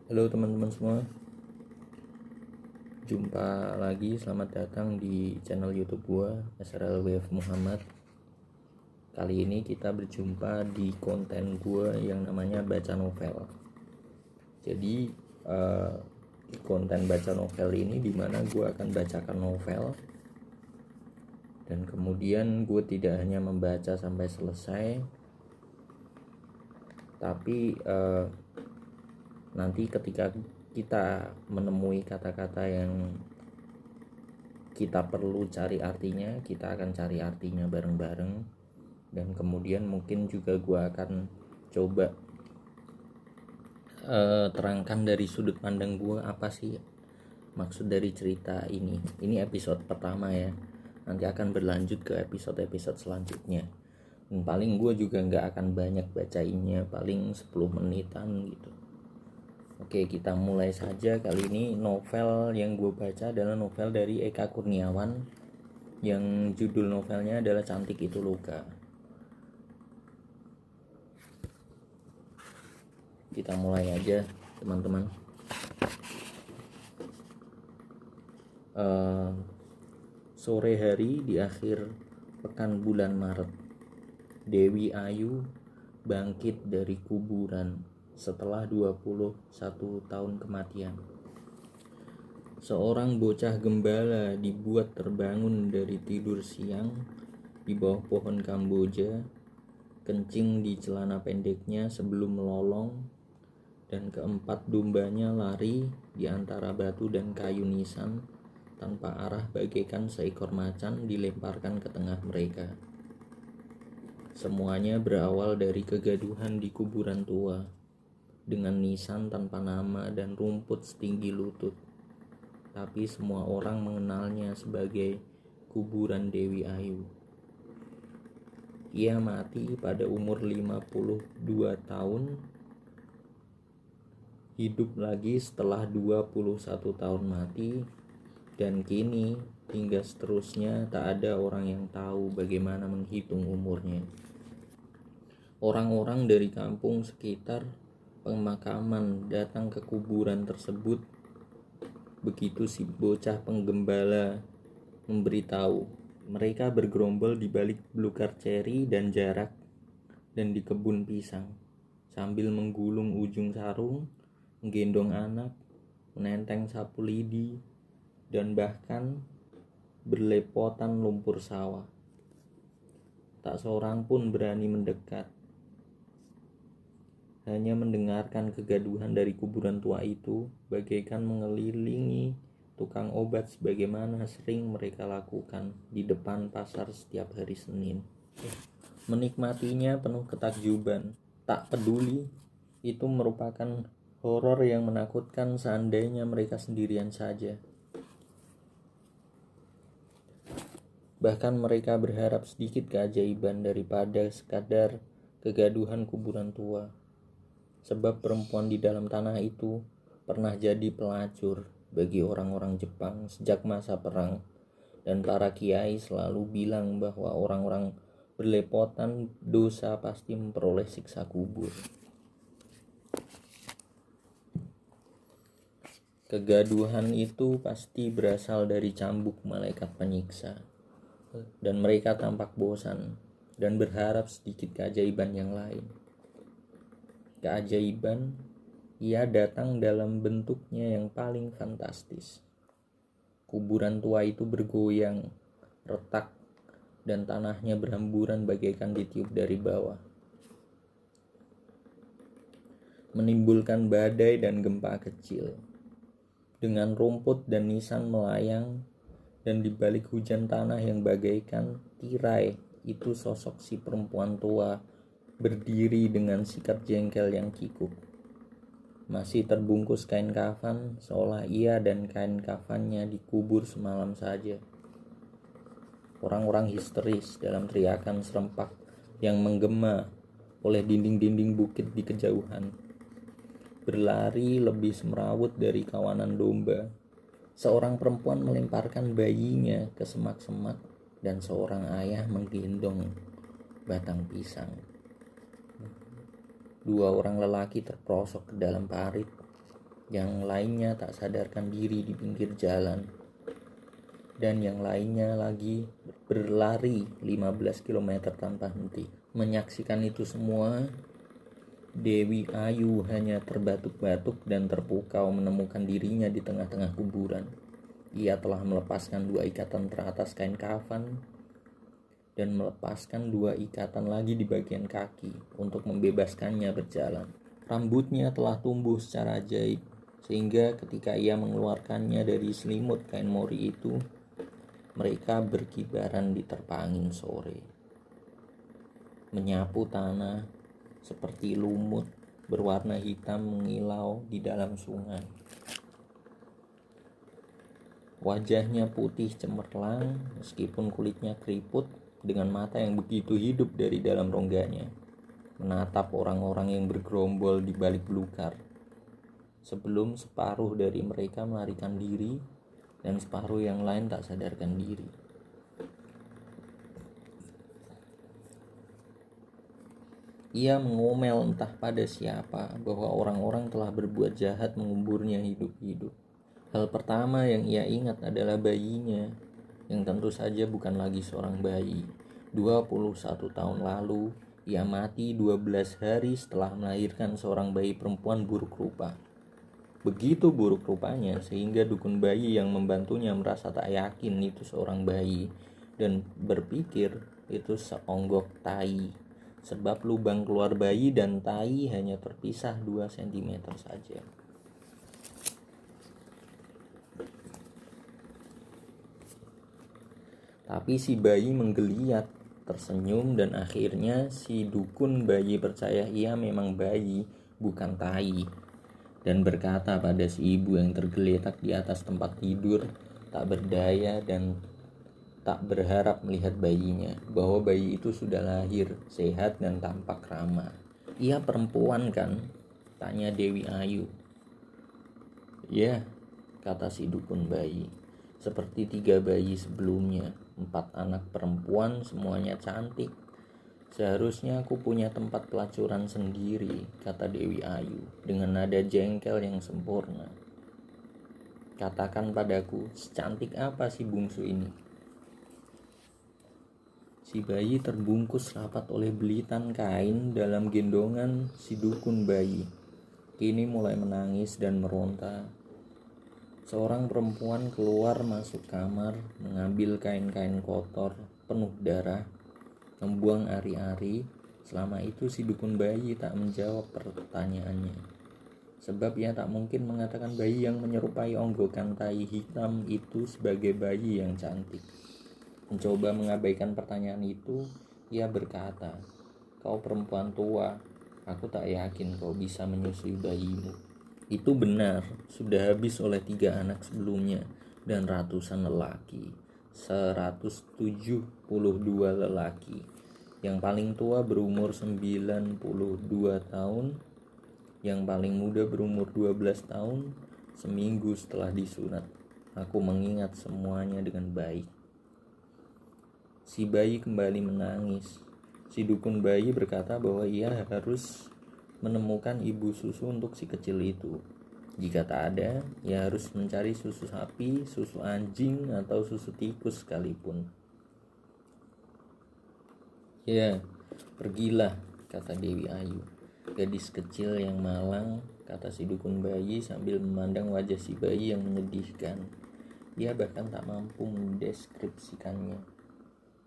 Halo teman-teman semua, jumpa lagi, selamat datang di channel YouTube gua, SRLWF Muhammad. Kali ini kita berjumpa di konten gua yang namanya baca novel. Jadi di konten baca novel ini dimana gua akan bacakan novel, dan kemudian gue tidak hanya membaca sampai selesai, tapi nanti ketika kita menemui kata-kata yang kita perlu cari artinya, kita akan cari artinya bareng-bareng. Dan kemudian mungkin juga gue akan coba terangkan dari sudut pandang gue apa sih maksud dari cerita ini. Ini episode pertama ya, nanti akan berlanjut ke episode-episode selanjutnya. Dan paling gue juga gak akan banyak bacainnya, paling 10 menitan gitu. Oke, kita mulai saja. Kali ini novel yang gue baca adalah novel dari Eka Kurniawan, yang judul novelnya adalah Cantik Itu Luka. Kita mulai aja teman-teman. Sore hari di akhir pekan bulan Maret, Dewi Ayu bangkit dari kuburan setelah 21 tahun kematian. Seorang bocah gembala dibuat terbangun dari tidur siang di bawah pohon Kamboja, kencing di celana pendeknya sebelum melolong, dan keempat dombanya lari di antara batu dan kayu nisan tanpa arah bagaikan seekor macan dilemparkan ke tengah mereka. Semuanya berawal dari kegaduhan di kuburan tua, dengan nisan tanpa nama dan rumput setinggi lutut. Tapi semua orang mengenalnya sebagai kuburan Dewi Ayu. Ia mati pada umur 52 tahun, hidup lagi setelah 21 tahun mati, dan kini hingga seterusnya tak ada orang yang tahu bagaimana menghitung umurnya. Orang-orang dari kampung sekitar pemakaman datang ke kuburan tersebut begitu si bocah penggembala memberitahu. Mereka bergerombol di balik belukar ceri dan jarak dan di kebun pisang, sambil menggulung ujung sarung, menggendong anak, menenteng sapu lidi, dan bahkan berlepotan lumpur sawah. Tak seorang pun berani mendekat, hanya mendengarkan kegaduhan dari kuburan tua itu bagaikan mengelilingi tukang obat sebagaimana sering mereka lakukan di depan pasar setiap hari Senin. Menikmatinya penuh ketakjuban, tak peduli itu merupakan horor yang menakutkan seandainya mereka sendirian saja. Bahkan mereka berharap sedikit keajaiban daripada sekadar kegaduhan kuburan tua. Sebab perempuan di dalam tanah itu pernah jadi pelacur bagi orang-orang Jepang sejak masa perang, dan para kiai selalu bilang bahwa orang-orang berlepotan dosa pasti memperoleh siksa kubur. Kegaduhan itu pasti berasal dari cambuk malaikat penyiksa, dan mereka tampak bosan dan berharap sedikit keajaiban yang lain. Keajaiban ia datang dalam bentuknya yang paling fantastis. Kuburan tua itu bergoyang, retak, dan tanahnya berhamburan bagaikan ditiup dari bawah, menimbulkan badai dan gempa kecil. Dengan rumput dan nisan melayang, dan di balik hujan tanah yang bagaikan tirai itu sosok si perempuan tua berdiri dengan sikap jengkel yang kikuk. Masih terbungkus kain kafan, seolah ia dan kain kafannya dikubur semalam saja. Orang-orang histeris dalam teriakan serempak yang menggema oleh dinding-dinding bukit di kejauhan. Berlari lebih semrawut dari kawanan domba. Seorang perempuan melemparkan bayinya ke semak-semak, dan seorang ayah menggendong batang pisang. Dua orang lelaki terperosok ke dalam parit, yang lainnya tak sadarkan diri di pinggir jalan, dan yang lainnya lagi berlari 15 km tanpa henti. Menyaksikan itu semua, Dewi Ayu hanya terbatuk-batuk dan terpukau menemukan dirinya di tengah-tengah kuburan. Ia telah melepaskan 2 ikatan teratas kain kafan dan melepaskan 2 ikatan lagi di bagian kaki untuk membebaskannya berjalan. Rambutnya telah tumbuh secara ajaib, sehingga ketika ia mengeluarkannya dari selimut kain mori itu, mereka berkibaran di terpa angin sore, menyapu tanah seperti lumut berwarna hitam mengilau di dalam sungai. Wajahnya putih cemerlang meskipun kulitnya keriput, dengan mata yang begitu hidup dari dalam rongganya, menatap orang-orang yang bergerombol di balik belukar, sebelum separuh dari mereka melarikan diri dan separuh yang lain tak sadarkan diri. Ia mengomel entah pada siapa bahwa orang-orang telah berbuat jahat menguburnya hidup-hidup. Hal pertama yang ia ingat adalah bayinya, yang tentu saja bukan lagi seorang bayi. 21 tahun lalu, ia mati 12 hari setelah melahirkan seorang bayi perempuan buruk rupa. Begitu buruk rupanya sehingga dukun bayi yang membantunya merasa tak yakin itu seorang bayi dan berpikir itu seonggok tai, sebab lubang keluar bayi dan tai hanya terpisah 2 cm saja. Tapi si bayi menggeliat, tersenyum, dan akhirnya si dukun bayi percaya ia memang bayi, bukan tai, dan berkata pada si ibu yang tergeletak di atas tempat tidur, tak berdaya dan tak berharap melihat bayinya, bahwa bayi itu sudah lahir, sehat dan tampak ramah. Ia perempuan kan? Tanya Dewi Ayu. Ya, kata si dukun bayi. Seperti 3 bayi sebelumnya, 4 anak perempuan semuanya cantik. Seharusnya aku punya tempat pelacuran sendiri, kata Dewi Ayu dengan nada jengkel yang sempurna. Katakan padaku, secantik apa si bungsu ini? Si bayi terbungkus rapat oleh belitan kain dalam gendongan si dukun bayi. Kini mulai menangis dan meronta. Seorang perempuan keluar masuk kamar, mengambil kain-kain kotor penuh darah, membuang ari-ari. Selama itu si dukun bayi tak menjawab pertanyaannya, sebab ia tak mungkin mengatakan bayi yang menyerupai onggokan tai hitam itu sebagai bayi yang cantik. Mencoba mengabaikan pertanyaan itu, ia berkata, "Kau perempuan tua, aku tak yakin kau bisa menyusui bayimu." Itu benar, sudah habis oleh 3 anak sebelumnya dan ratusan lelaki. 172 lelaki. Yang paling tua berumur 92 tahun, yang paling muda berumur 12 tahun. Seminggu setelah disunat, aku mengingat semuanya dengan baik. Si bayi kembali menangis. Si dukun bayi berkata bahwa ia harus menemukan ibu susu untuk si kecil itu. Jika tak ada, ia harus mencari susu sapi, susu anjing, atau susu tikus sekalipun. Ya, pergilah, kata Dewi Ayu. Gadis kecil yang malang, kata si dukun bayi sambil memandang wajah si bayi yang menyedihkan. Ia bahkan tak mampu mendeskripsikannya,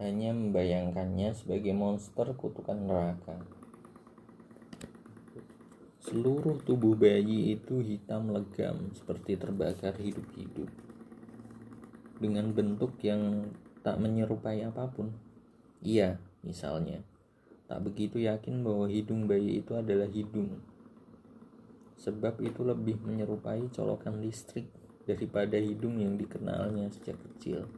hanya membayangkannya sebagai monster kutukan neraka. Seluruh tubuh bayi itu hitam legam seperti terbakar hidup-hidup, dengan bentuk yang tak menyerupai apapun. Ia, misalnya, tak begitu yakin bahwa hidung bayi itu adalah hidung, sebab itu lebih menyerupai colokan listrik daripada hidung yang dikenalnya sejak kecil.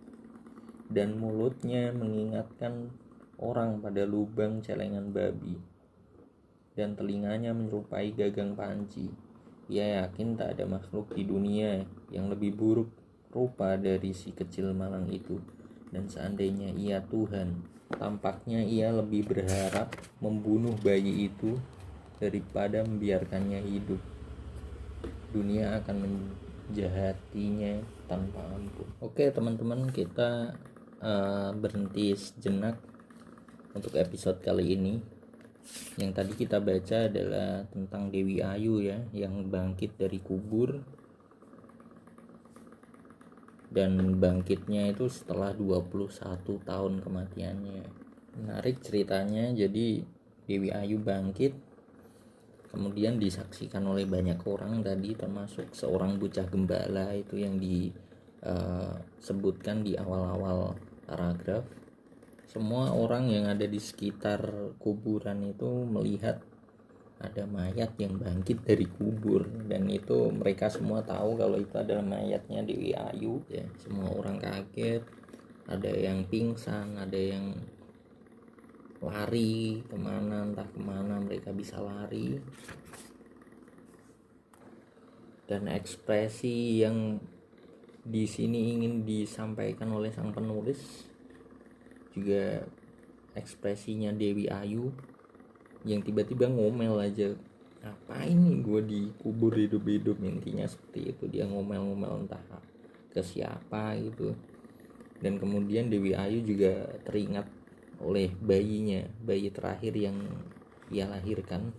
Dan mulutnya mengingatkan orang pada lubang celengan babi, dan telinganya menyerupai gagang panci. Ia yakin tak ada makhluk di dunia yang lebih buruk rupa dari si kecil malang itu. Dan seandainya ia Tuhan, tampaknya ia lebih berharap membunuh bayi itu daripada membiarkannya hidup. dunia akan menjahatinya tanpa ampun. Oke teman-teman, kita berhenti sejenak untuk episode kali ini. Yang tadi kita baca adalah tentang Dewi Ayu ya, yang bangkit dari kubur, dan bangkitnya itu setelah 21 tahun kematiannya. Menarik ceritanya. Jadi Dewi Ayu bangkit, kemudian disaksikan oleh banyak orang tadi, termasuk seorang bocah gembala itu yang disebutkan di awal-awal paragraf. Semua orang yang ada di sekitar kuburan itu melihat ada mayat yang bangkit dari kubur, dan itu mereka semua tahu kalau itu adalah mayatnya Dewi Ayu ya. Semua orang kaget, ada yang pingsan, ada yang lari kemana, entah kemana mereka bisa lari. Dan ekspresi yang di sini ingin disampaikan oleh sang penulis juga ekspresinya Dewi Ayu yang tiba-tiba ngomel aja, ngapain nih gue dikubur hidup-hidup, intinya seperti itu. Dia ngomel-ngomel entah ke siapa gitu. Dan kemudian Dewi Ayu juga teringat oleh bayinya, bayi terakhir yang ia lahirkan,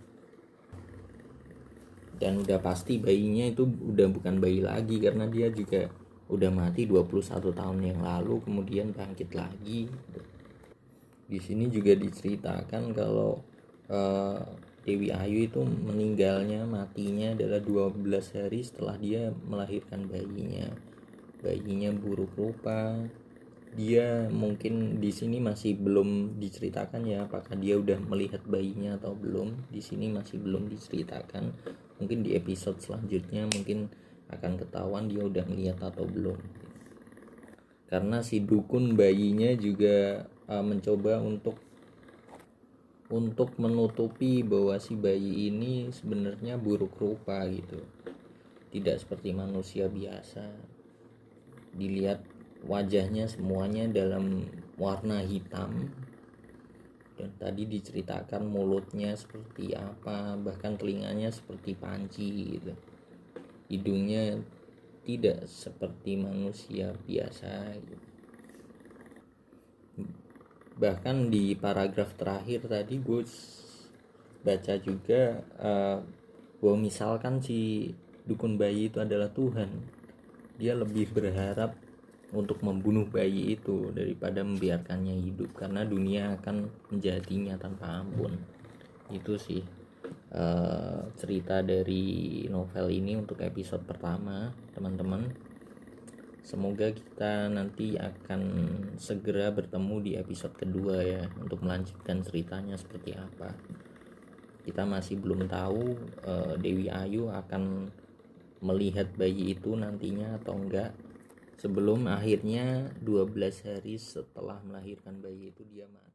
dan udah pasti bayinya itu udah bukan bayi lagi karena dia juga udah mati 21 tahun yang lalu, kemudian bangkit lagi. Di sini juga diceritakan kalau Dewi Ayu itu meninggalnya, matinya adalah 12 hari setelah dia melahirkan bayinya. Bayinya buruk rupa. Dia mungkin di sini masih belum diceritakan ya, apakah dia udah melihat bayinya atau belum. Di sini masih belum diceritakan. Mungkin di episode selanjutnya mungkin akan ketahuan dia udah melihat atau belum. Karena si dukun bayinya juga mencoba untuk menutupi bahwa si bayi ini sebenarnya buruk rupa gitu, tidak seperti manusia biasa. Dilihat wajahnya semuanya dalam warna hitam, dan tadi diceritakan mulutnya seperti apa, bahkan telinganya seperti panci gitu. Hidungnya tidak seperti manusia biasa gitu. Bahkan di paragraf terakhir tadi gue baca juga bahwa misalkan si dukun bayi itu adalah Tuhan, dia lebih berharap untuk membunuh bayi itu daripada membiarkannya hidup, karena dunia akan menjadinya tanpa ampun. Itu sih cerita dari novel ini untuk episode pertama teman-teman. Semoga kita nanti akan segera bertemu di episode kedua ya, untuk melanjutkan ceritanya seperti apa. Kita masih belum tahu Dewi Ayu akan melihat bayi itu nantinya atau enggak, sebelum akhirnya 12 hari setelah melahirkan bayi itu dia mati.